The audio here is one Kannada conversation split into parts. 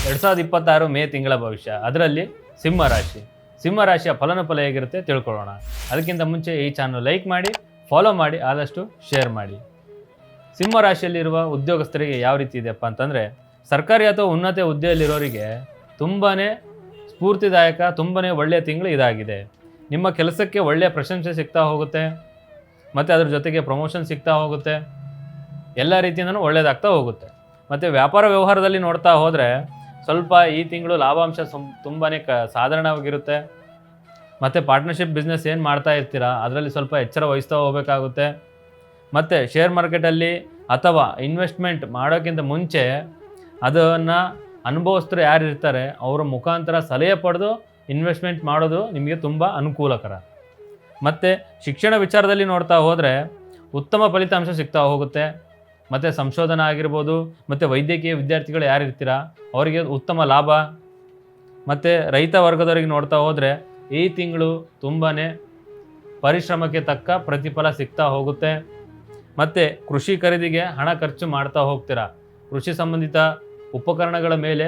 2026 ಮೇ ತಿಂಗಳ ಭವಿಷ್ಯ, ಅದರಲ್ಲಿ ಸಿಂಹ ರಾಶಿ. ಸಿಂಹ ರಾಶಿಯ ಫಲಾನುಫಲ ಹೇಗಿರುತ್ತೆ ತಿಳ್ಕೊಳ್ಳೋಣ. ಅದಕ್ಕಿಂತ ಮುಂಚೆ ಈ ಚಾನಲ್ ಲೈಕ್ ಮಾಡಿ, ಫಾಲೋ ಮಾಡಿ, ಆದಷ್ಟು ಶೇರ್ ಮಾಡಿ. ಸಿಂಹ ರಾಶಿಯಲ್ಲಿರುವ ಉದ್ಯೋಗಸ್ಥರಿಗೆ ಯಾವ ರೀತಿ ಇದೆಯಪ್ಪ ಅಂತಂದರೆ, ಸರ್ಕಾರಿ ಅಥವಾ ಉನ್ನತ ಹುದ್ದೆಯಲ್ಲಿರೋರಿಗೆ ತುಂಬಾ ಸ್ಫೂರ್ತಿದಾಯಕ, ತುಂಬಾ ಒಳ್ಳೆಯ ತಿಂಗಳು ಇದಾಗಿದೆ. ನಿಮ್ಮ ಕೆಲಸಕ್ಕೆ ಒಳ್ಳೆಯ ಪ್ರಶಂಸೆ ಸಿಗ್ತಾ ಹೋಗುತ್ತೆ, ಮತ್ತು ಅದ್ರ ಜೊತೆಗೆ ಪ್ರಮೋಷನ್ ಸಿಗ್ತಾ ಹೋಗುತ್ತೆ. ಎಲ್ಲ ರೀತಿಯಿಂದನೂ ಒಳ್ಳೆಯದಾಗ್ತಾ ಹೋಗುತ್ತೆ. ಮತ್ತು ವ್ಯಾಪಾರ ವ್ಯವಹಾರದಲ್ಲಿ ನೋಡ್ತಾ ಹೋದರೆ ಸ್ವಲ್ಪ ಈ ತಿಂಗಳು ಲಾಭಾಂಶ ತುಂಬಾ ಸಾಧಾರಣವಾಗಿರುತ್ತೆ. ಮತ್ತು ಪಾರ್ಟ್ನರ್ಶಿಪ್ ಬಿಸ್ನೆಸ್ ಏನು ಮಾಡ್ತಾ ಇರ್ತೀರಾ ಅದರಲ್ಲಿ ಸ್ವಲ್ಪ ಎಚ್ಚರ ವಹಿಸ್ತಾ ಹೋಗಬೇಕಾಗುತ್ತೆ. ಮತ್ತು ಶೇರ್ ಮಾರ್ಕೆಟಲ್ಲಿ ಅಥವಾ ಇನ್ವೆಸ್ಟ್ಮೆಂಟ್ ಮಾಡೋಕ್ಕಿಂತ ಮುಂಚೆ ಅದನ್ನು ಅನುಭವಸ್ಥರು ಯಾರು ಇರ್ತಾರೆ ಅವರ ಮುಖಾಂತರ ಸಲಹೆ ಪಡೆದು ಇನ್ವೆಸ್ಟ್ಮೆಂಟ್ ಮಾಡೋದು ನಿಮಗೆ ತುಂಬ ಅನುಕೂಲಕರ. ಮತ್ತು ಶಿಕ್ಷಣ ವಿಚಾರದಲ್ಲಿ ನೋಡ್ತಾ ಹೋದರೆ ಉತ್ತಮ ಫಲಿತಾಂಶ ಸಿಗ್ತಾ ಹೋಗುತ್ತೆ. ಮತ್ತು ಸಂಶೋಧನಾ ಆಗಿರ್ಬೋದು, ಮತ್ತು ವೈದ್ಯಕೀಯ ವಿದ್ಯಾರ್ಥಿಗಳು ಯಾರು ಇರ್ತೀರಾ ಅವರಿಗೆ ಉತ್ತಮ ಲಾಭ. ಮತ್ತು ರೈತ ವರ್ಗದವರಿಗೆ ನೋಡ್ತಾ ಹೋದರೆ ಈ ತಿಂಗಳು ತುಂಬಾ ಪರಿಶ್ರಮಕ್ಕೆ ತಕ್ಕ ಪ್ರತಿಫಲ ಸಿಗ್ತಾ ಹೋಗುತ್ತೆ. ಮತ್ತು ಕೃಷಿ ಖರೀದಿಗೆ ಹಣ ಖರ್ಚು ಮಾಡ್ತಾ ಹೋಗ್ತೀರಾ. ಕೃಷಿ ಸಂಬಂಧಿತ ಉಪಕರಣಗಳ ಮೇಲೆ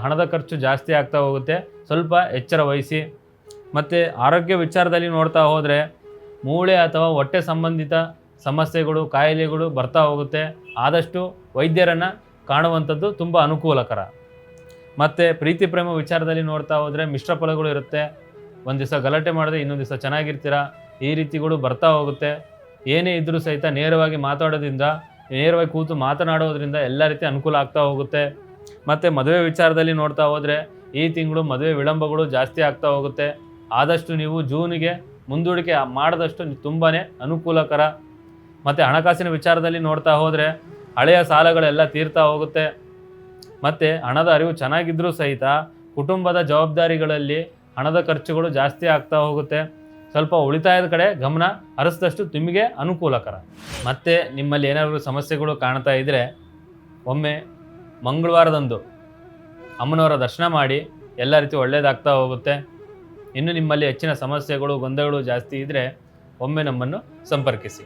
ಹಣದ ಖರ್ಚು ಜಾಸ್ತಿ ಆಗ್ತಾ ಹೋಗುತ್ತೆ, ಸ್ವಲ್ಪ ಎಚ್ಚರ ವಹಿಸಿ. ಮತ್ತು ಆರೋಗ್ಯ ವಿಚಾರದಲ್ಲಿ ನೋಡ್ತಾ ಹೋದರೆ ಮೂಳೆ ಅಥವಾ ಹೊಟ್ಟೆ ಸಂಬಂಧಿತ ಸಮಸ್ಯೆಗಳು, ಕಾಯಿಲೆಗಳು ಬರ್ತಾ ಹೋಗುತ್ತೆ. ಆದಷ್ಟು ವೈದ್ಯರನ್ನು ಕಾಣುವಂಥದ್ದು ತುಂಬ ಅನುಕೂಲಕರ. ಮತ್ತು ಪ್ರೀತಿ ಪ್ರೇಮ ವಿಚಾರದಲ್ಲಿ ನೋಡ್ತಾ ಹೋದರೆ ಮಿಶ್ರ ಫಲಗಳು ಇರುತ್ತೆ. ಒಂದು ದಿವಸ ಗಲಾಟೆ ಮಾಡಿದ್ರೆ ಇನ್ನೊಂದು ದಿವಸ ಚೆನ್ನಾಗಿರ್ತೀರ, ಈ ರೀತಿಗಳು ಬರ್ತಾ ಹೋಗುತ್ತೆ. ಏನೇ ಇದ್ದರೂ ಸಹಿತ ನೇರವಾಗಿ ಮಾತಾಡೋದ್ರಿಂದ, ನೇರವಾಗಿ ಕೂತು ಮಾತನಾಡೋದ್ರಿಂದ ಎಲ್ಲ ರೀತಿ ಅನುಕೂಲ ಆಗ್ತಾ ಹೋಗುತ್ತೆ. ಮತ್ತು ಮದುವೆ ವಿಚಾರದಲ್ಲಿ ನೋಡ್ತಾ ಹೋದರೆ ಈ ತಿಂಗಳು ಮದುವೆ ವಿಳಂಬಗಳು ಜಾಸ್ತಿ ಆಗ್ತಾ ಹೋಗುತ್ತೆ. ಆದಷ್ಟು ನೀವು ಜೂನಿಗೆ ಮುಂದೂಡಿಕೆ ಮಾಡಿದಷ್ಟು ತುಂಬಾ ಅನುಕೂಲಕರ. ಮತ್ತು ಹಣಕಾಸಿನ ವಿಚಾರದಲ್ಲಿ ನೋಡ್ತಾ ಹೋದರೆ ಹಳೆಯ ಸಾಲಗಳೆಲ್ಲ ತೀರ್ತಾ ಹೋಗುತ್ತೆ. ಮತ್ತು ಹಣದ ಅರಿವು ಚೆನ್ನಾಗಿದ್ದರೂ ಸಹಿತ ಕುಟುಂಬದ ಜವಾಬ್ದಾರಿಗಳಲ್ಲಿ ಹಣದ ಖರ್ಚುಗಳು ಜಾಸ್ತಿ ಆಗ್ತಾ ಹೋಗುತ್ತೆ. ಸ್ವಲ್ಪ ಉಳಿತಾಯದ ಕಡೆ ಗಮನ ಹರಿಸಿದಷ್ಟು ನಿಮಗೆ ಅನುಕೂಲಕರ. ಮತ್ತು ನಿಮ್ಮಲ್ಲಿ ಏನಾದರೂ ಸಮಸ್ಯೆಗಳು ಕಾಣ್ತಾ ಇದ್ದರೆ ಒಮ್ಮೆ ಮಂಗಳವಾರದಂದು ಅಮ್ಮನವರ ದರ್ಶನ ಮಾಡಿ, ಎಲ್ಲ ರೀತಿ ಒಳ್ಳೆಯದಾಗ್ತಾ ಹೋಗುತ್ತೆ. ಇನ್ನು ನಿಮ್ಮಲ್ಲಿ ಹೆಚ್ಚಿನ ಸಮಸ್ಯೆಗಳು, ಗೊಂದಲಗಳು ಜಾಸ್ತಿ ಇದ್ದರೆ ಒಮ್ಮೆ ನಮ್ಮನ್ನು ಸಂಪರ್ಕಿಸಿ.